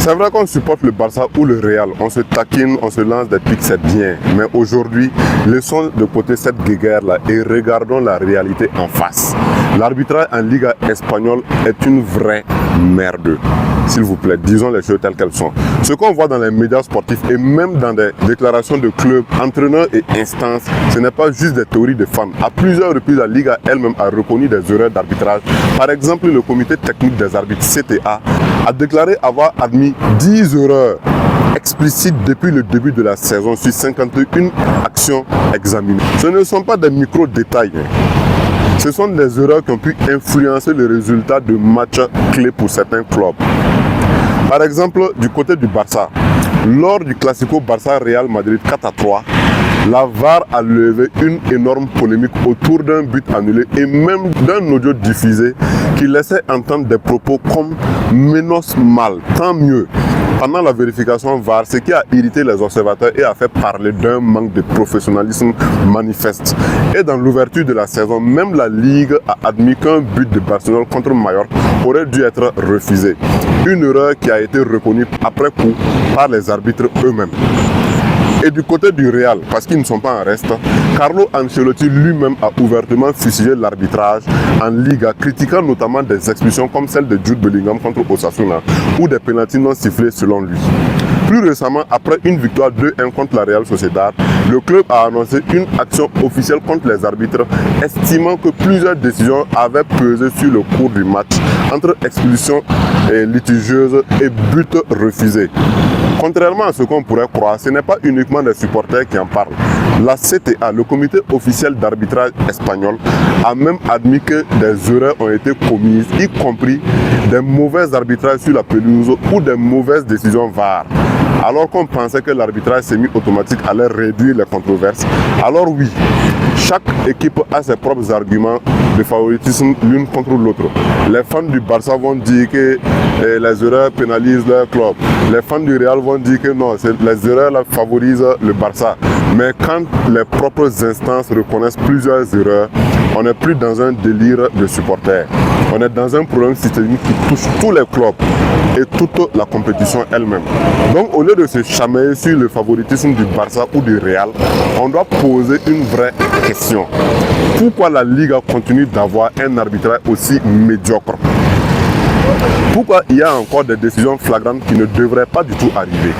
C'est vrai qu'on supporte le Barça ou le Real, on se taquine, on se lance des pics, c'est bien. Mais aujourd'hui, laissons de côté cette guéguerre-là et regardons la réalité en face. L'arbitrage en Liga espagnole est une vraie merde. S'il vous plaît, disons les choses telles qu'elles sont. Ce qu'on voit dans les médias sportifs et même dans des déclarations de clubs, entraîneurs et instances, ce n'est pas juste des théories de fans. À plusieurs reprises, la Liga elle-même a reconnu des erreurs d'arbitrage. Par exemple, le comité technique des arbitres CTA a déclaré avoir admis 10 erreurs explicites depuis le début de la saison sur 51 actions examinées. Ce ne sont pas des micro-détails. Ce sont des erreurs qui ont pu influencer le résultat de matchs clés pour certains clubs. Par exemple, du côté du Barça, lors du Classico Barça-Real Madrid 4-3, la VAR a levé une énorme polémique autour d'un but annulé et même d'un audio diffusé qui laissait entendre des propos comme « menos mal », tant mieux. Pendant la vérification VAR, ce qui a irrité les observateurs et a fait parler d'un manque de professionnalisme manifeste. Et dans l'ouverture de la saison, même la Ligue a admis qu'un but de Barcelone contre Mallorca aurait dû être refusé. Une erreur qui a été reconnue après coup par les arbitres eux-mêmes. Et du côté du Real, parce qu'ils ne sont pas en reste, Carlo Ancelotti lui-même a ouvertement fusillé l'arbitrage en Liga, critiquant notamment des expulsions comme celle de Jude Bellingham contre Osasuna ou des pénaltys non sifflés selon lui. Plus récemment, après une victoire 2-1 contre la Real Sociedad, le club a annoncé une action officielle contre les arbitres, estimant que plusieurs décisions avaient pesé sur le cours du match, entre expulsions litigieuses et buts refusés. Contrairement à ce qu'on pourrait croire, ce n'est pas uniquement les supporters qui en parlent. La CTA, le comité officiel d'arbitrage espagnol, a même admis que des erreurs ont été commises, y compris des mauvais arbitrages sur la pelouse ou des mauvaises décisions VAR. Alors qu'on pensait que l'arbitrage semi-automatique allait réduire les controverses, alors oui, chaque équipe a ses propres arguments de favoritisme l'une contre l'autre. Les fans du Barça vont dire que les erreurs pénalisent leur club. Les fans du Real vont dire que non, les erreurs là, favorisent le Barça. Mais quand les propres instances reconnaissent plusieurs erreurs, on n'est plus dans un délire de supporters. On est dans un problème systémique qui touche tous les clubs et toute la compétition elle-même. Donc au lieu de se chamailler sur le favoritisme du Barça ou du Real, on doit poser une vraie question. Pourquoi la Liga continue d'avoir un arbitrage aussi médiocre? Pourquoi il y a encore des décisions flagrantes qui ne devraient pas du tout arriver?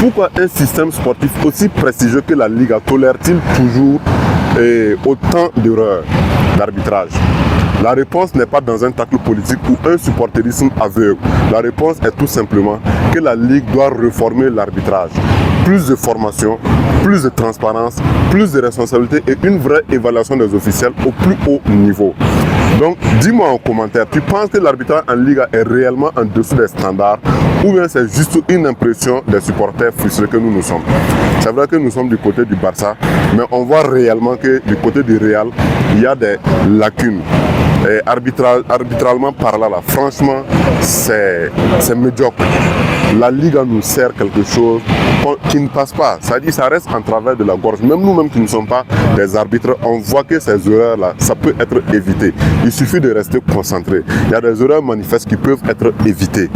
Pourquoi un système sportif aussi prestigieux que la Liga tolère-t-il toujours autant d'erreurs d'arbitrage? La réponse n'est pas dans un tacle politique ou un supporterisme aveugle. La réponse est tout simplement que la Ligue doit réformer l'arbitrage. Plus de formation, plus de transparence, plus de responsabilité et une vraie évaluation des officiels au plus haut niveau. Donc, dis-moi en commentaire, tu penses que l'arbitrage en Liga est réellement en dessous des standards ou bien c'est juste une impression des supporters frustrés que nous sommes? C'est vrai que nous sommes du côté du Barça, mais on voit réellement que du côté du Real, il y a des lacunes. Et arbitralement parlant, là, franchement, c'est médiocre. La Liga nous sert quelque chose qui ne passe pas. Ça dit, ça reste en travers de la gorge. Même nous-mêmes qui ne sommes pas des arbitres, on voit que ces erreurs-là, ça peut être évité. Il suffit de rester concentré. Il y a des erreurs manifestes qui peuvent être évitées.